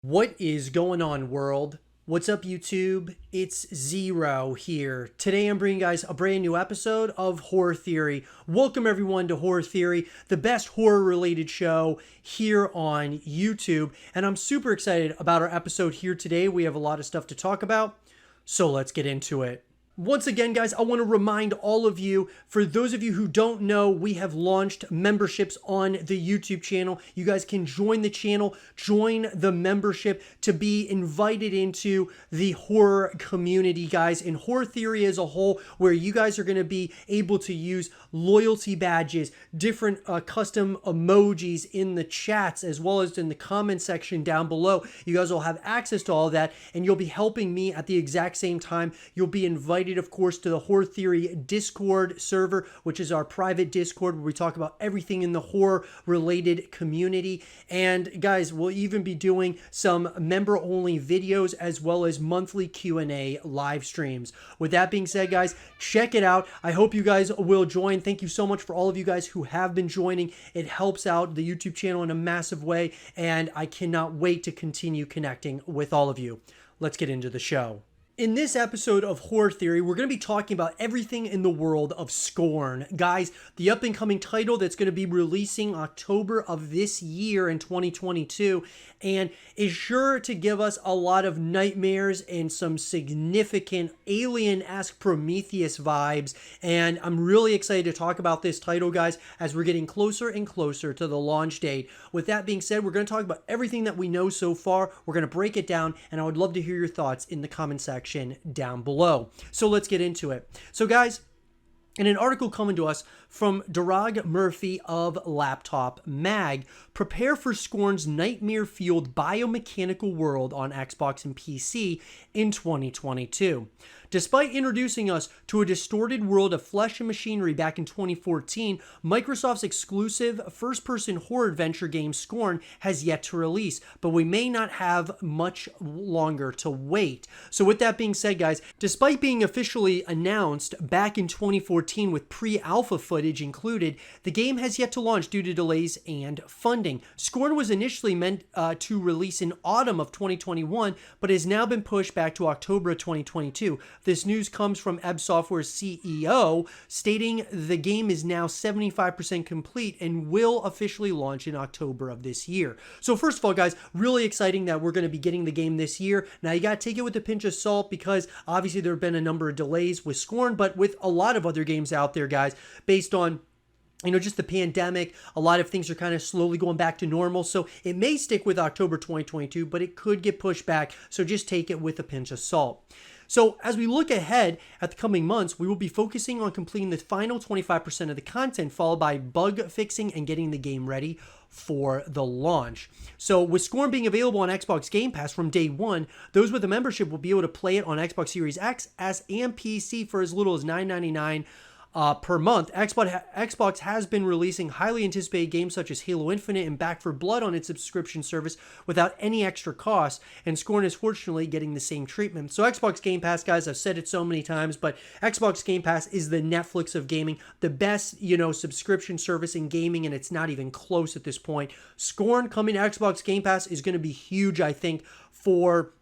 What is going on, world? What's up, YouTube? It's Zero here. Today I'm bringing you guys a brand new episode of Horror Theory. Welcome everyone to Horror Theory, the best horror related show here on YouTube. And I'm super excited about our episode here today. We have a lot of stuff to talk about, so let's get into it. Once again, guys, I want to remind all of you, for those of you who don't know, we have launched memberships on the YouTube channel. You guys can join the channel, join the membership to be invited into the horror community, guys, and horror theory as a whole, where you guys are going to be able to use loyalty badges, different custom emojis in the chats, as well as in the comment section down below. You guys will have access to all that, and you'll be helping me at the exact same time. You'll be invited, of course, to the Horror Theory Discord server, which is our private Discord where we talk about everything in the horror related community. And guys, we'll even be doing some member only videos as well as monthly Q&A live streams. With that being said, guys, check it out. I hope you guys will join. Thank you so much for all of you guys who have been joining. It helps out the YouTube channel in a massive way, and I cannot wait to continue connecting with all of you. Let's get into the show. In this episode of Horror Theory, we're going to be talking about everything in the world of Scorn. Guys, the up and coming title that's going to be releasing October of this year in 2022, and is sure to give us a lot of nightmares and some significant alien-esque Prometheus vibes. And I'm really excited to talk about this title, guys, as we're getting closer and closer to the launch date. With that being said, we're going to talk about everything that we know so far. We're going to break it down, and I would love to hear your thoughts in the comment section down below. So let's get into it. So guys, in an article coming to us from Durag Murphy of Laptop Mag, prepare for Scorn's nightmare-fueled biomechanical world on Xbox and PC in 2022. Despite introducing us to a distorted world of flesh and machinery back in 2014, Microsoft's exclusive first-person horror adventure game Scorn has yet to release, but we may not have much longer to wait. So with that being said, guys, despite being officially announced back in 2014 with pre-alpha footage included, the game has yet to launch due to delays and funding. Scorn was initially meant to release in autumn of 2021, but has now been pushed back to October of 2022. This news comes from Ebb Software's CEO, stating the game is now 75% complete and will officially launch in October of this year. So first of all, guys, really exciting that we're going to be getting the game this year. Now, you got to take it with a pinch of salt because obviously there have been a number of delays with Scorn, but with a lot of other games out there, guys, based on just the pandemic, a lot of things are kind of slowly going back to normal. So it may stick with October 2022, but it could get pushed back. So just take it with a pinch of salt. So as we look ahead at the coming months, we will be focusing on completing the final 25% of the content, followed by bug fixing and getting the game ready for the launch. So with Scorn being available on Xbox Game Pass from day one, those with a membership will be able to play it on Xbox Series X, S, and PC for as little as $9.99 per month. Xbox has been releasing highly anticipated games such as Halo Infinite and Back 4 Blood on its subscription service without any extra cost, and Scorn is fortunately getting the same treatment. So Xbox Game Pass, guys, I've said it so many times, but Xbox Game Pass is the Netflix of gaming, the best, subscription service in gaming, and it's not even close at this point. Scorn coming to Xbox Game Pass is going to be huge, I think, for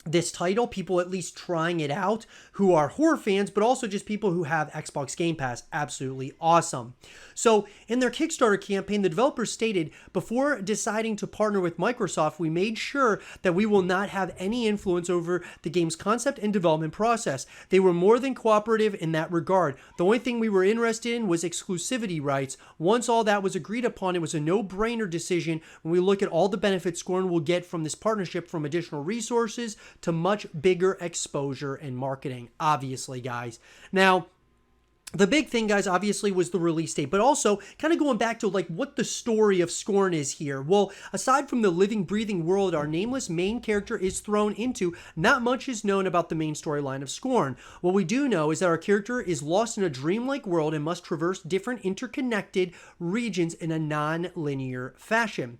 this title, people at least trying it out who are horror fans, but also just people who have Xbox Game Pass. Absolutely awesome. So in their Kickstarter campaign, the developers stated, before deciding to partner with Microsoft, we made sure that we will not have any influence over the game's concept and development process. They were more than cooperative in that regard. The only thing we were interested in was exclusivity rights. Once all that was agreed upon, it was a no-brainer decision when we look at all the benefits Scorn will get from this partnership, from additional resources to much bigger exposure and marketing, obviously, guys. Now, the big thing, guys, obviously was the release date, but also kind of going back to like what the story of Scorn is here. Well, aside from the living, breathing world our nameless main character is thrown into, not much is known about the main storyline of Scorn. What we do know is that our character is lost in a dreamlike world and must traverse different interconnected regions in a non-linear fashion.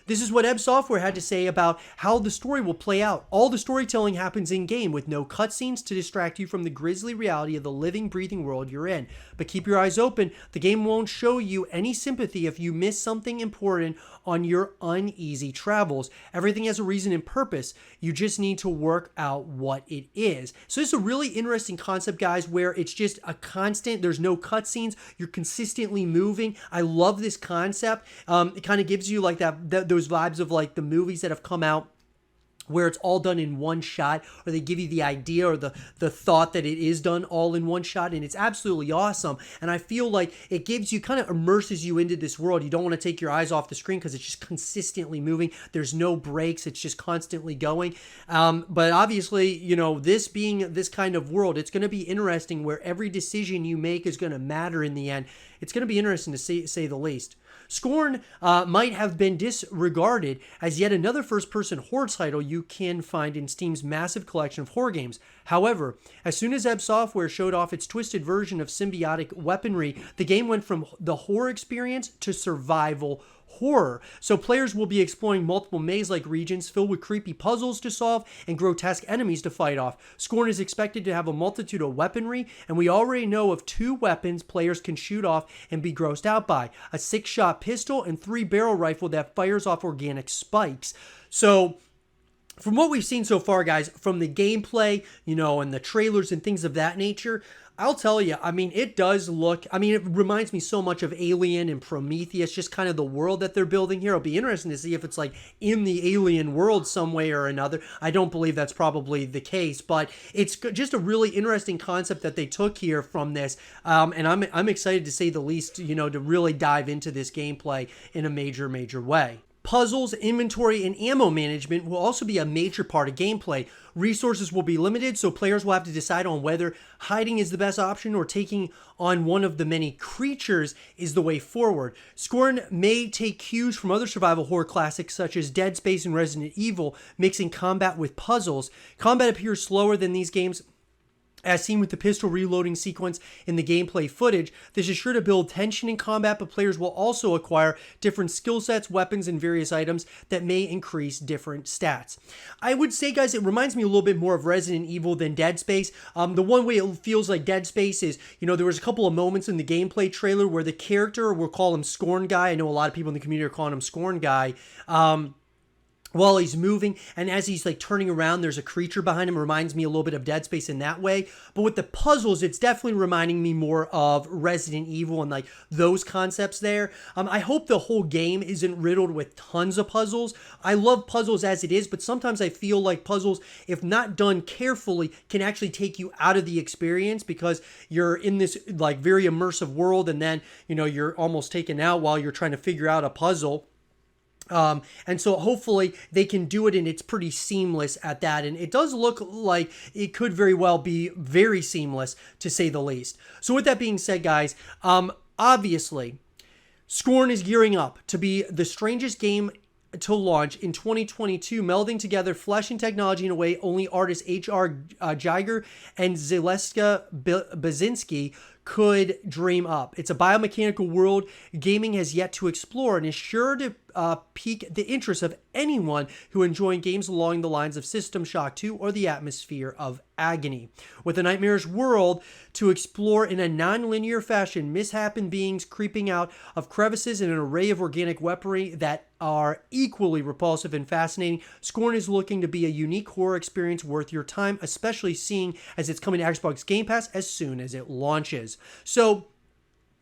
This is what Ebb Software had to say about how the story will play out. All the storytelling happens in-game with no cutscenes to distract you from the grisly reality of the living, breathing world you're in. But keep your eyes open. The game won't show you any sympathy if you miss something important on your uneasy travels. Everything has a reason and purpose. You just need to work out what it is. So this is a really interesting concept, guys, where it's just a constant. There's no cutscenes. You're consistently moving. I love this concept. It kind of gives you like those vibes of like the movies that have come out where it's all done in one shot, or they give you the idea or the thought that it is done all in one shot, and it's absolutely awesome. And I feel like it gives you, kind of immerses you into this world. You don't want to take your eyes off the screen because it's just consistently moving. There's no breaks. It's just constantly going. But obviously, you know, this being this kind of world, it's going to be interesting where every decision you make is going to matter in the end. It's going to be interesting to say the least. Scorn might have been disregarded as yet another first-person horror title you can find in Steam's massive collection of horror games. However, as soon as Ebb Software showed off its twisted version of symbiotic weaponry, the game went from the horror experience to survival horror. So players will be exploring multiple maze-like regions filled with creepy puzzles to solve and grotesque enemies to fight off. Scorn is expected to have a multitude of weaponry, and we already know of 2 weapons players can shoot off and be grossed out by: a 6-shot pistol and 3-barrel rifle that fires off organic spikes. So from what we've seen so far, guys, from the gameplay, you know, and the trailers and things of that nature, I'll tell you, I mean, it does look, I mean, it reminds me so much of Alien and Prometheus, just kind of the world that they're building here. It'll be interesting to see if it's like in the Alien world some way or another. I don't believe that's probably the case, but it's just a really interesting concept that they took here from this. And I'm excited, to say the least, you know, to really dive into this gameplay in a major way. Puzzles, inventory, and ammo management will also be a major part of gameplay. Resources will be limited, so players will have to decide on whether hiding is the best option or taking on one of the many creatures is the way forward. Scorn may take cues from other survival horror classics such as Dead Space and Resident Evil, mixing combat with puzzles. Combat appears slower than these games, as seen with the pistol reloading sequence in the gameplay footage. This is sure to build tension in combat, but players will also acquire different skill sets, weapons, and various items that may increase different stats. I would say, guys, it reminds me a little bit more of Resident Evil than Dead Space. The one way it feels like Dead Space is, you know, there was a couple of moments in the gameplay trailer where the character, we'll call him Scorn Guy, I know a lot of people in the community are calling him Scorn Guy, while he's moving, and as he's like turning around, there's a creature behind him. It reminds me a little bit of Dead Space in that way. But with the puzzles, it's definitely reminding me more of Resident Evil and like those concepts there. I hope the whole game isn't riddled with tons of puzzles. I love puzzles as it is, but sometimes I feel like puzzles, if not done carefully, can actually take you out of the experience because you're in this like very immersive world, and then, you know, you're almost taken out while you're trying to figure out a puzzle. And so hopefully they can do it, and it's pretty seamless at that. And it does look like it could very well be very seamless, to say the least. So with that being said, guys, obviously Scorn is gearing up to be the strangest game to launch in 2022, melding together flesh and technology in a way only artists H.R. Giger and Zaleska Basinski could dream up. It's a biomechanical world gaming has yet to explore, and is sure to pique the interest of anyone who enjoys games along the lines of System Shock 2 or the atmosphere of Agony. With a nightmarish world to explore in a non-linear fashion, misshapen beings creeping out of crevices, and an array of organic weaponry that are equally repulsive and fascinating, Scorn is looking to be a unique horror experience worth your time, especially seeing as it's coming to Xbox Game Pass as soon as it launches. So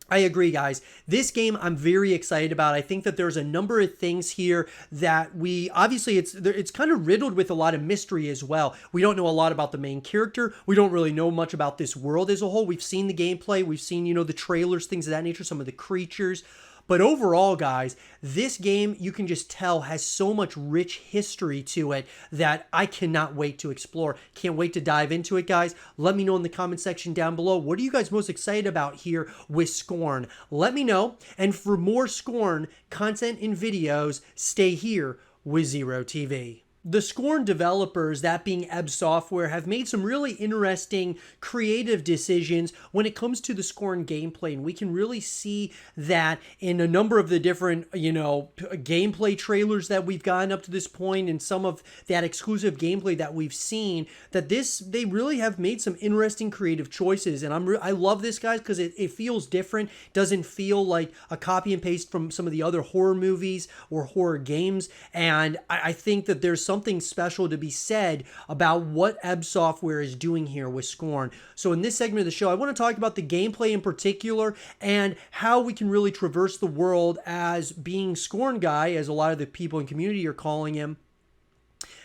I agree, guys. This game I'm very excited about. I think that there's a number of things here that we, obviously it's kind of riddled with a lot of mystery as well. We don't know a lot about the main character. We don't really know much about this world as a whole. We've seen the gameplay. We've seen, you know, the trailers, things of that nature, some of the creatures. But overall, guys, this game, you can just tell, has so much rich history to it that I cannot wait to explore. Can't wait to dive into it, guys. Let me know in the comment section down below. What are you guys most excited about here with Scorn? Let me know. And for more Scorn content and videos, stay here with Zero TV. the Scorn developers, that being Ebb Software, have made some really interesting creative decisions when it comes to the Scorn gameplay. And we can really see that in a number of the different, gameplay trailers that we've gotten up to this point, and some of that exclusive gameplay that we've seen, that they really have made some interesting creative choices. And I love this, guys, because it feels different. Doesn't feel like a copy and paste from some of the other horror movies or horror games. And I think that there's something special to be said about what Ebb Software is doing here with Scorn. So in this segment of the show, I want to talk about the gameplay in particular and how we can really traverse the world as being Scorn Guy, as a lot of the people in community are calling him.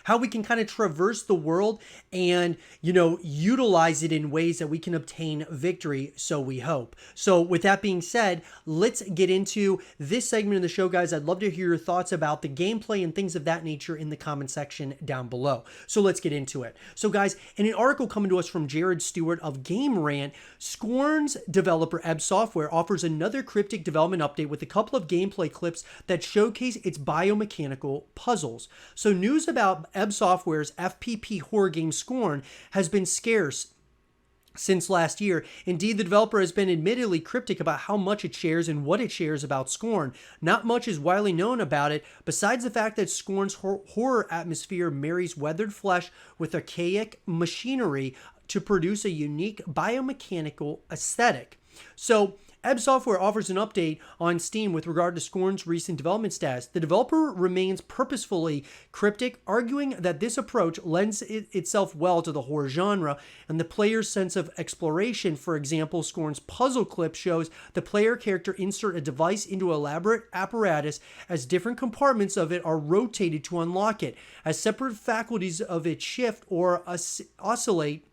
How we can kind of traverse the world and, utilize it in ways that we can obtain victory, so we hope. So with that being said, let's get into this segment of the show, guys. I'd love to hear your thoughts about the gameplay and things of that nature in the comment section down below. So let's get into it. So guys, in an article coming to us from Jared Stewart of Game Rant, Scorn's developer Ebb Software offers another cryptic development update with a couple of gameplay clips that showcase its biomechanical puzzles. So news about Ebb Software's FPP horror game Scorn has been scarce since last year. Indeed, the developer has been admittedly cryptic about how much it shares and what it shares about Scorn. Not much is widely known about it, besides the fact that Scorn's horror atmosphere marries weathered flesh with archaic machinery to produce a unique biomechanical aesthetic. So, Ebb Software offers an update on Steam with regard to Scorn's recent development status. The developer remains purposefully cryptic, arguing that this approach lends itself well to the horror genre and the player's sense of exploration. For example, Scorn's puzzle clip shows the player character insert a device into an elaborate apparatus as different compartments of it are rotated to unlock it. As separate faculties of it shift or oscillate,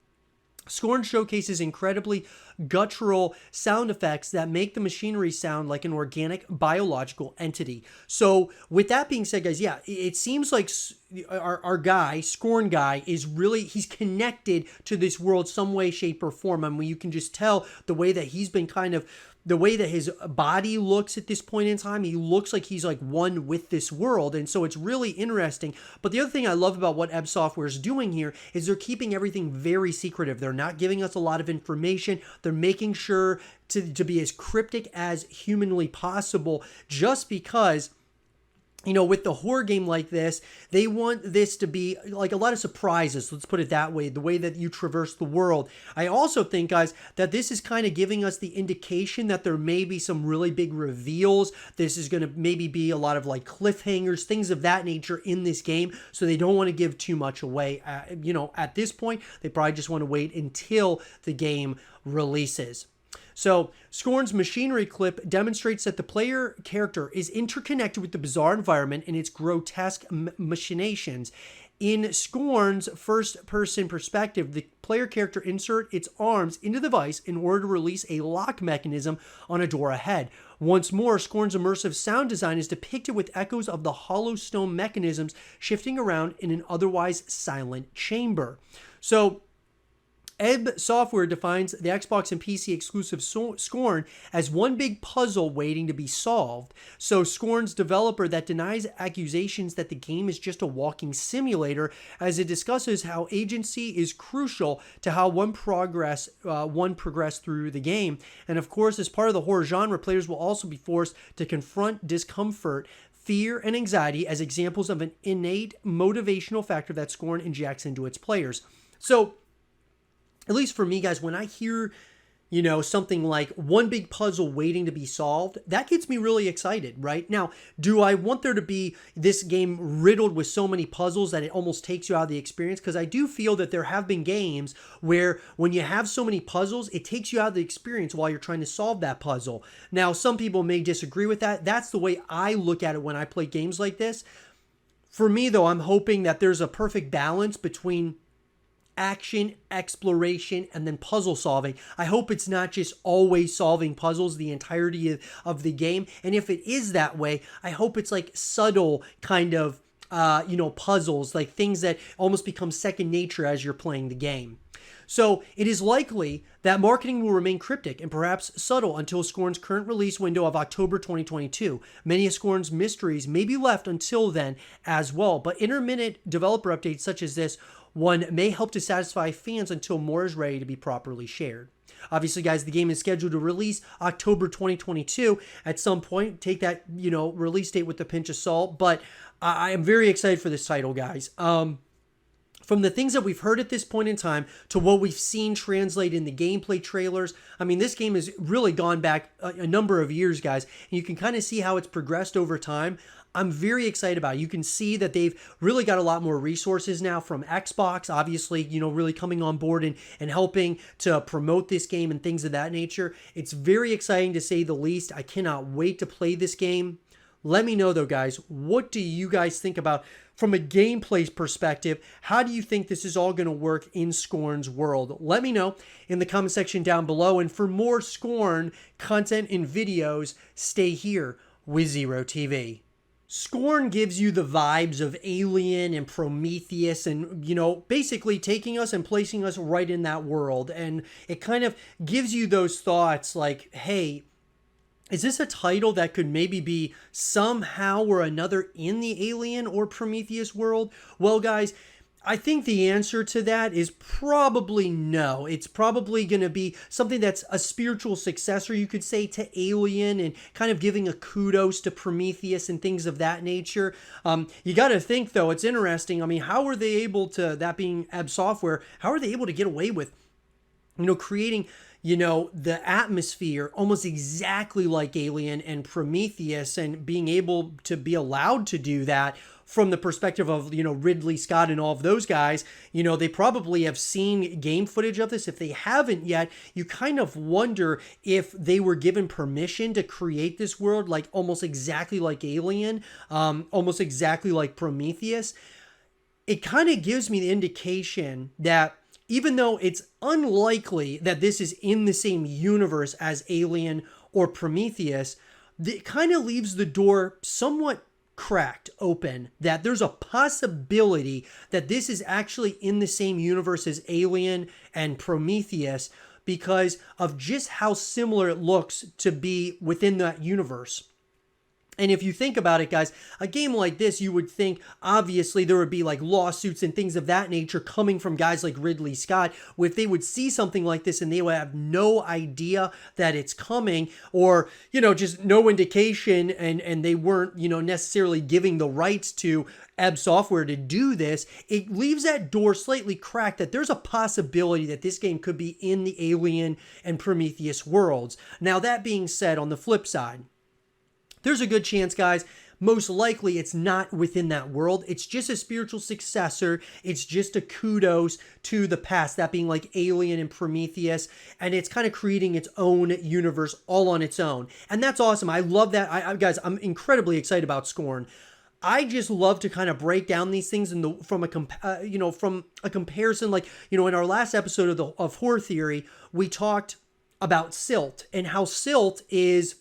Scorn showcases incredibly guttural sound effects that make the machinery sound like an organic biological entity. So with that being said, guys, yeah, it seems like our guy, Scorn Guy, he's connected to this world some way, shape, or form. I mean, you can just tell the way that he's been the way that his body looks at this point in time. He looks like he's like one with this world. And so it's really interesting. But the other thing I love about what Ebb Software is doing here is they're keeping everything very secretive. They're not giving us a lot of information. They're making sure to be as cryptic as humanly possible, just because, with the horror game like this, they want this to be like a lot of surprises. Let's put it that way, the way that you traverse the world. I also think, guys, that this is kind of giving us the indication that there may be some really big reveals. This is going to maybe be a lot of like cliffhangers, things of that nature in this game. So they don't want to give too much away. At this point, they probably just want to wait until the game releases. So, Scorn's machinery clip demonstrates that the player character is interconnected with the bizarre environment and its grotesque machinations. In Scorn's first-person perspective, the player character inserts its arms into the device in order to release a lock mechanism on a door ahead. Once more, Scorn's immersive sound design is depicted with echoes of the hollow stone mechanisms shifting around in an otherwise silent chamber. So, Ebb Software defines the Xbox and PC exclusive Scorn as one big puzzle waiting to be solved. So Scorn's developer that denies accusations that the game is just a walking simulator, as it discusses how agency is crucial to how one progress through the game. And of course, as part of the horror genre, players will also be forced to confront discomfort, fear, and anxiety as examples of an innate motivational factor that Scorn injects into its players. So, at least for me, guys, when I hear, something like one big puzzle waiting to be solved, that gets me really excited, right? Now, do I want there to be this game riddled with so many puzzles that it almost takes you out of the experience? Because I do feel that there have been games where when you have so many puzzles, it takes you out of the experience while you're trying to solve that puzzle. Now, some people may disagree with that. That's the way I look at it when I play games like this. For me, though, I'm hoping that there's a perfect balance between action, exploration, and then puzzle solving. I hope it's not just always solving puzzles the entirety of the game. And if it is that way, I hope it's like subtle kind of, puzzles, like things that almost become second nature as you're playing the game. So it is likely that marketing will remain cryptic and perhaps subtle until Scorn's current release window of October 2022. Many of Scorn's mysteries may be left until then as well, but intermittent developer updates such as this one may help to satisfy fans until more is ready to be properly shared. Obviously, guys, the game is scheduled to release October 2022 at some point. Take that, release date with a pinch of salt, but I am very excited for this title, guys. From the things that we've heard at this point in time to what we've seen translate in the gameplay trailers, I mean, this game has really gone back a number of years, guys, and you can kind of see how it's progressed over time. I'm very excited about it. You can see that they've really got a lot more resources now from Xbox, obviously, really coming on board and helping to promote this game and things of that nature. It's very exciting to say the least. I cannot wait to play this game. Let me know, though, guys, what do you guys think about from a gameplay perspective? How do you think this is all going to work in Scorn's world? Let me know in the comment section down below. And for more Scorn content and videos, stay here with Zero TV. Scorn gives you the vibes of Alien and Prometheus and, basically taking us and placing us right in that world. And it kind of gives you those thoughts like, hey, is this a title that could maybe be somehow or another in the Alien or Prometheus world? Well, guys, I think the answer to that is probably no. It's probably going to be something that's a spiritual successor, you could say, to Alien and kind of giving a kudos to Prometheus and things of that nature. You got to think, though, it's interesting. I mean, how are they able to, that being Ebb Software, how are they able to get away with, creating the atmosphere almost exactly like Alien and Prometheus and being able to be allowed to do that from the perspective of, Ridley Scott and all of those guys. They probably have seen game footage of this. If they haven't yet, you kind of wonder if they were given permission to create this world like almost exactly like Alien, almost exactly like Prometheus. It kind of gives me the indication that even though it's unlikely that this is in the same universe as Alien or Prometheus, it kind of leaves the door somewhat cracked open that there's a possibility that this is actually in the same universe as Alien and Prometheus because of just how similar it looks to be within that universe. And if you think about it, guys, a game like this, you would think, obviously, there would be like lawsuits and things of that nature coming from guys like Ridley Scott. If they would see something like this and they would have no idea that it's coming or, just no indication and they weren't, necessarily giving the rights to Ebb Software to do this, it leaves that door slightly cracked that there's a possibility that this game could be in the Alien and Prometheus worlds. Now, that being said, on the flip side, there's a good chance, guys, most likely it's not within that world. It's just a spiritual successor. It's just a kudos to the past, that being like Alien and Prometheus, and it's kind of creating its own universe all on its own. And that's awesome. I love that. Guys, I'm incredibly excited about Scorn. I just love to kind of break down these things from a comparison. Like, in our last episode of Horror Theory, we talked about Silt and how Silt is,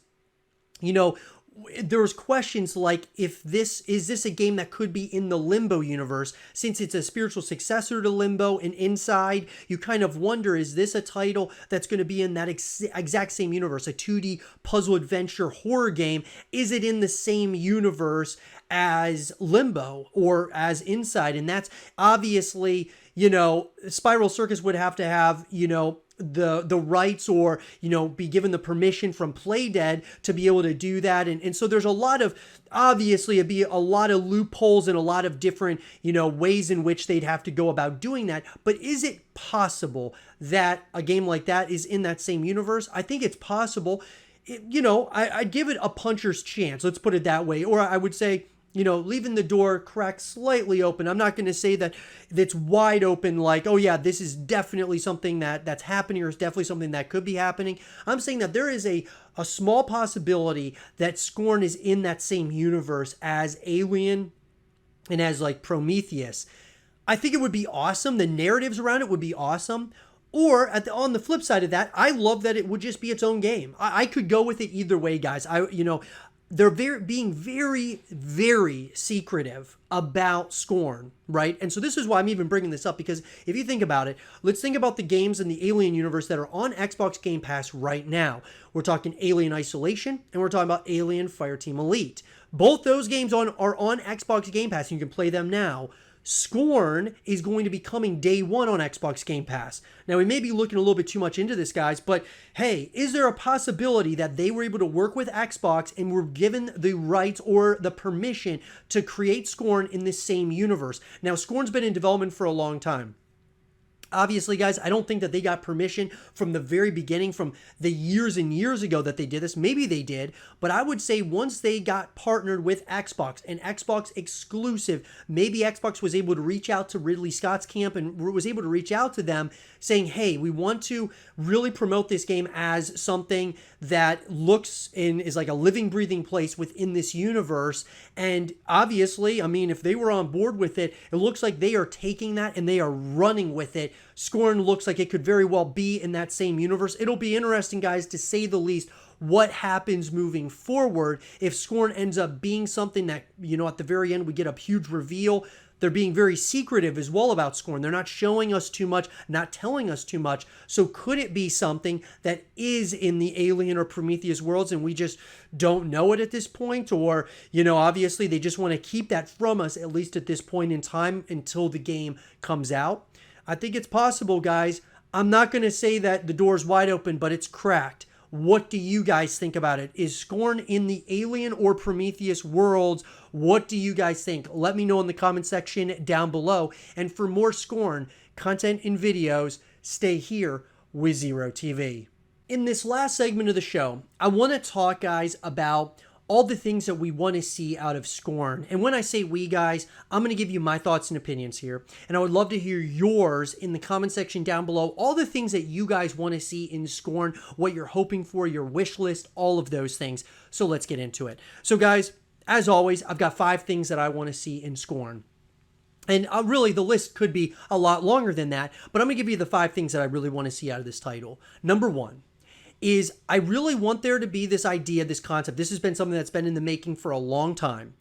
there was questions like if this a game that could be in the Limbo universe, since it's a spiritual successor to Limbo and Inside. You kind of wonder, is this a title that's going to be in that exact same universe, a 2D puzzle adventure horror game? Is it in the same universe as Limbo or as Inside? And that's obviously, Spiral Circus would have to have, the rights or, be given the permission from Playdead to be able to do that. And so there's a lot of, obviously, it'd be a lot of loopholes and a lot of different, ways in which they'd have to go about doing that. But is it possible that a game like that is in that same universe? I think it's possible. I'd give it a puncher's chance. Let's put it that way. Or I would say, leaving the door cracked slightly open. I'm not going to say that it's wide open like, oh yeah, this is definitely something that's happening or it's definitely something that could be happening. I'm saying that there is a small possibility that Scorn is in that same universe as Alien and as like Prometheus. I think it would be awesome. The narratives around it would be awesome. Or on the flip side of that, I love that it would just be its own game. I could go with it either way, guys. they're being very, very secretive about Scorn, right? And so this is why I'm even bringing this up, because if you think about it, let's think about the games in the Alien universe that are on Xbox Game Pass right now. We're talking Alien Isolation, and we're talking about Alien Fireteam Elite. Both those games are on Xbox Game Pass, and you can play them now. Scorn is going to be coming day one on Xbox Game Pass. Now, we may be looking a little bit too much into this, guys, but hey, is there a possibility that they were able to work with Xbox and were given the rights or the permission to create Scorn in this same universe? Now, Scorn's been in development for a long time. Obviously, guys, I don't think that they got permission from the very beginning, from the years and years ago that they did this. Maybe they did, but I would say once they got partnered with Xbox and Xbox exclusive, maybe Xbox was able to reach out to Ridley Scott's camp and was able to reach out to them saying, hey, we want to really promote this game as something that looks and is like a living, breathing place within this universe. And obviously, I mean, if they were on board with it, it looks like they are taking that and they are running with it. Scorn looks like it could very well be in that same universe. It'll be interesting, guys, to say the least, what happens moving forward if Scorn ends up being something that, you know, at the very end, we get a huge reveal. They're being very secretive as well about Scorn. They're not showing us too much, not telling us too much. So could it be something that is in the Alien or Prometheus worlds and we just don't know it at this point? Or, you know, obviously they just want to keep that from us, at least at this point in time, until the game comes out. I think it's possible, guys. I'm not going to say that the door's wide open, but it's cracked. What do you guys think about it? Is Scorn in the Alien or Prometheus worlds? What do you guys think? Let me know in the comment section down below. And for more Scorn content and videos, stay here with Zero TV. In this last segment of the show, I want to talk, guys, about all the things that we want to see out of Scorn. And when I say we, guys, I'm going to give you my thoughts and opinions here. And I would love to hear yours in the comment section down below. All the things that you guys want to see in Scorn, what you're hoping for, your wish list, all of those things. So let's get into it. So guys, as always, I've got 5 things that I want to see in Scorn. And really, the list could be a lot longer than that, but I'm going to give you the 5 things that I really want to see out of this title. Number 1. Is I really want there to be this idea, this concept. This has been something that's been in the making for a long time.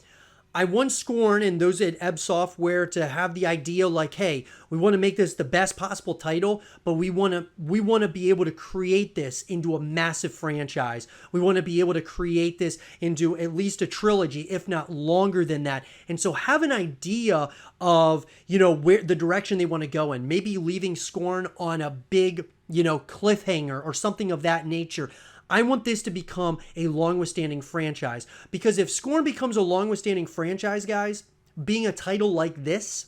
I want Scorn and those at Ebb Software to have the idea like, hey, we want to make this the best possible title, but we want to be able to create this into a massive franchise. We want to be able to create this into at least a trilogy, if not longer than that. And so have an idea of, you know, where the direction they want to go in. Maybe leaving Scorn on a big, you know, cliffhanger or something of that nature. I want this to become a long-withstanding franchise, because if Scorn becomes a long-withstanding franchise, guys, being a title like this,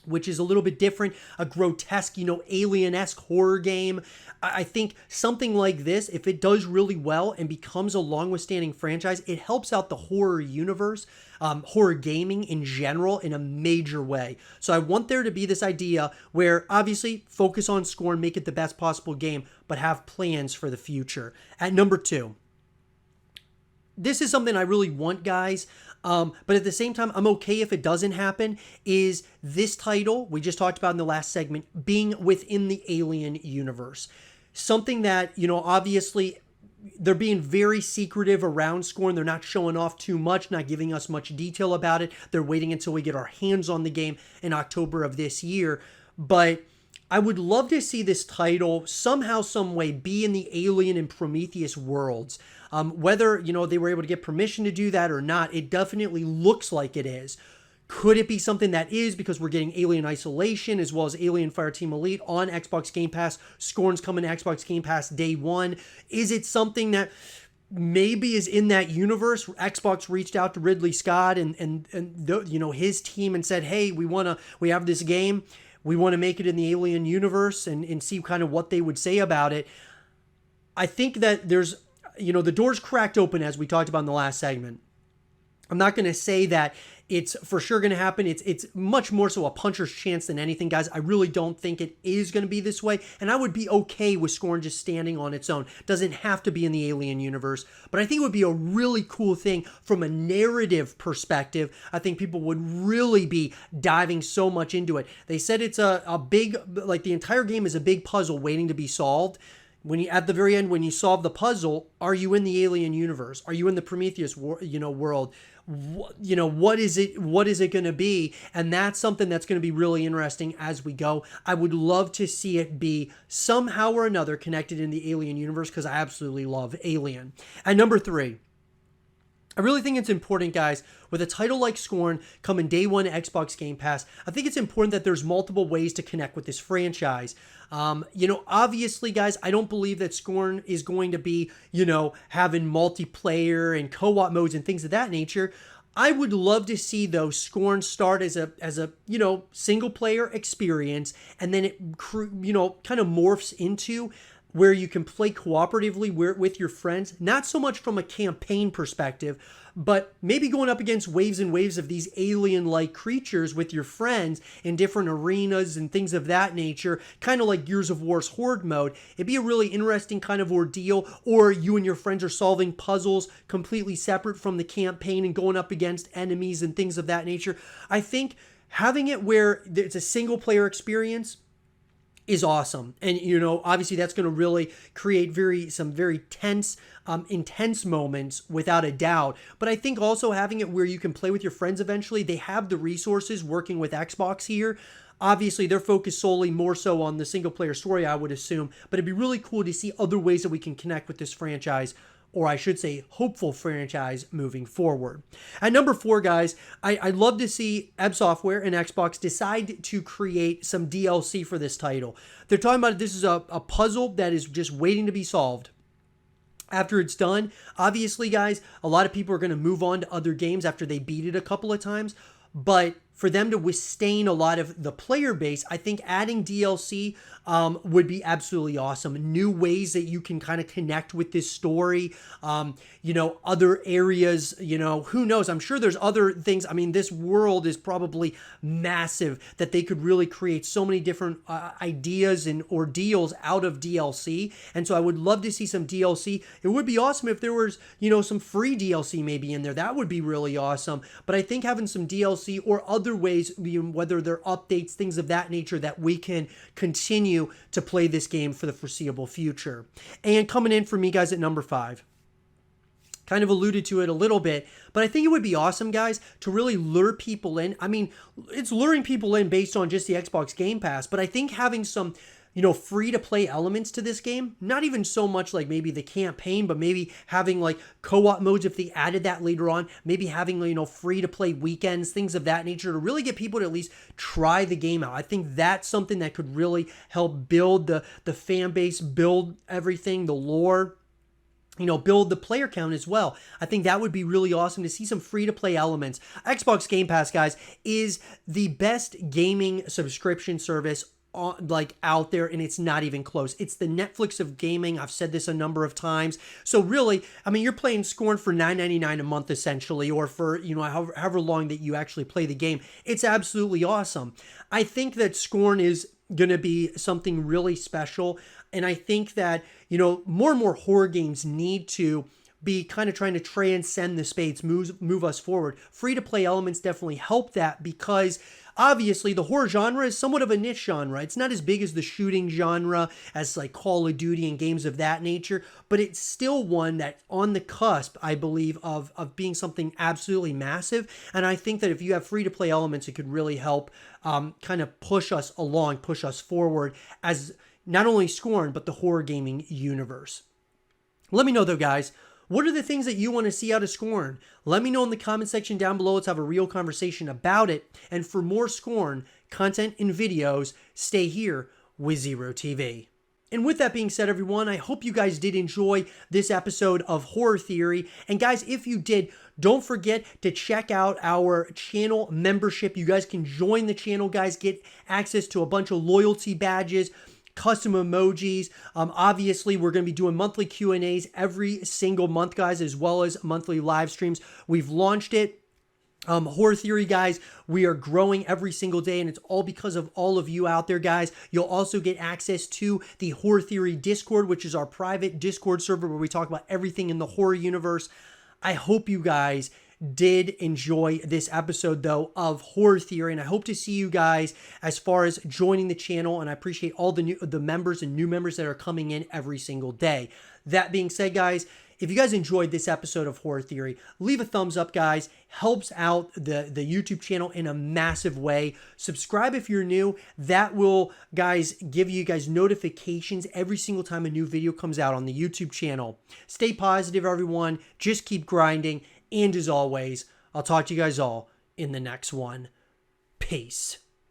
which is a little bit different, a grotesque, you know, alien-esque horror game, I think something like this, if it does really well and becomes a long-withstanding franchise, it helps out the horror universe, horror gaming in general, in a major way. So I want there to be this idea where, obviously, focus on Scorn, make it the best possible game, but have plans for the future. At number 2, this is something I really want, guys, but at the same time, I'm okay if it doesn't happen, is this title, we just talked about in the last segment, being within the Alien universe. Something that, you know, obviously they're being very secretive around Scorn. They're not showing off too much, not giving us much detail about it. They're waiting until we get our hands on the game in October of this year. But I would love to see this title somehow, some way be in the Alien and Prometheus worlds. Whether, you know, they were able to get permission to do that or not, it definitely looks like it is. Could it be something that is, because we're getting Alien Isolation as well as Alien Fireteam Elite on Xbox Game Pass? Scorn's coming to Xbox Game Pass day one. Is it something that maybe is in that universe? Xbox reached out to Ridley Scott and you know, his team and said, hey, we have this game. We want to make it in the Alien universe and see kind of what they would say about it. I think that there's, you know, the door's cracked open, as we talked about in the last segment. I'm not going to say that it's for sure going to happen. It's much more so a puncher's chance than anything, guys. I really don't think it is going to be this way, and I would be okay with Scorn just standing on its own. Doesn't have to be in the Alien universe, but I think it would be a really cool thing from a narrative perspective. I think people would really be diving so much into it. They said it's a big, like the entire game is a big puzzle waiting to be solved. when you at the very end when you solve the puzzle, are you in the alien universe? Are you in the Prometheus world? What is it going to be? And that's something that's going to be really interesting as we go. I would love to see it be somehow or another connected in the Alien universe, because I absolutely love Alien. And number 3, I really think it's important, guys, with a title like Scorn coming day one Xbox Game Pass, I think it's important that there's multiple ways to connect with this franchise. Obviously, guys, I don't believe that Scorn is going to be, having multiplayer and co-op modes and things of that nature. I would love to see, though, Scorn start as a single player experience, and then it kind of morphs into where you can play cooperatively with your friends, not so much from a campaign perspective, but maybe going up against waves and waves of these alien-like creatures with your friends in different arenas and things of that nature, kind of like Gears of War's Horde mode. It'd be a really interesting kind of ordeal, or you and your friends are solving puzzles completely separate from the campaign and going up against enemies and things of that nature. I think having it where it's a single-player experience is awesome. And, obviously that's going to really create some very tense, intense moments without a doubt. But I think also having it where you can play with your friends eventually, they have the resources working with Xbox here. Obviously, they're focused solely more so on the single player story, I would assume. But it'd be really cool to see other ways that we can connect with this franchise, or I should say hopeful franchise, moving forward. At number 4, guys, I'd love to see Ebb Software and Xbox decide to create some DLC for this title. They're talking about this is a puzzle that is just waiting to be solved. After it's done, obviously, guys, a lot of people are going to move on to other games after they beat it a couple of times. But for them to withstand a lot of the player base, I think adding DLC would be absolutely awesome. New ways that you can kind of connect with this story, other areas, who knows? I'm sure there's other things. I mean, this world is probably massive that they could really create so many different ideas and ordeals out of DLC. And so I would love to see some DLC. It would be awesome if there was, some free DLC maybe in there. That would be really awesome. But I think having some DLC or other ways, whether they're updates, things of that nature, that we can continue to play this game for the foreseeable future. And coming in for me, guys, at number 5, kind of alluded to it a little bit, but I think it would be awesome, guys, to really lure people in. I mean, it's luring people in based on just the Xbox Game Pass, but I think having some free-to-play elements to this game, not even so much like maybe the campaign, but maybe having like co-op modes if they added that later on, maybe having, free-to-play weekends, things of that nature, to really get people to at least try the game out. I think that's something that could really help build the fan base, build everything, the lore, build the player count as well. I think that would be really awesome to see some free-to-play elements. Xbox Game Pass, guys, is the best gaming subscription service out there, and it's not even close. It's the Netflix of gaming. I've said this a number of times. So really, I mean, you're playing Scorn for $9.99 a month essentially, or for however long that you actually play the game. It's absolutely awesome. I think that Scorn is going to be something really special, and I think that more and more horror games need to be kind of trying to transcend the space, move us forward. Free-to-play elements definitely help that, because obviously the horror genre is somewhat of a niche genre. It's not as big as the shooting genre, as like Call of Duty and games of that nature, but it's still one that's on the cusp, I believe, of being something absolutely massive. And I think that if you have free-to-play elements, it could really help kind of push us along, push us forward as not only Scorn, but the horror gaming universe. Let me know though, guys. What are the things that you want to see out of Scorn? Let me know in the comment section down below. Let's have a real conversation about it. And for more Scorn content and videos, stay here with Zero TV. And with that being said, everyone, I hope you guys did enjoy this episode of Horror Theory. And guys, if you did, don't forget to check out our channel membership. You guys can join the channel, guys, get access to a bunch of loyalty badges, custom emojis. Obviously, we're going to be doing monthly Q&As every single month, guys, as well as monthly live streams. We've launched it. Horror Theory, guys, we are growing every single day, and it's all because of all of you out there, guys. You'll also get access to the Horror Theory Discord, which is our private Discord server where we talk about everything in the horror universe. I hope you guys did enjoy this episode, though, of Horror Theory, and I hope to see you guys as far as joining the channel, and I appreciate all the members and new members that are coming in every single day. That being said, guys, if you guys enjoyed this episode of Horror Theory, leave a thumbs up, guys. Helps out the YouTube channel in a massive way. Subscribe if you're new. That will, guys, give you guys notifications every single time a new video comes out on the YouTube channel. Stay positive, everyone. Just keep grinding. And as always, I'll talk to you guys all in the next one. Peace.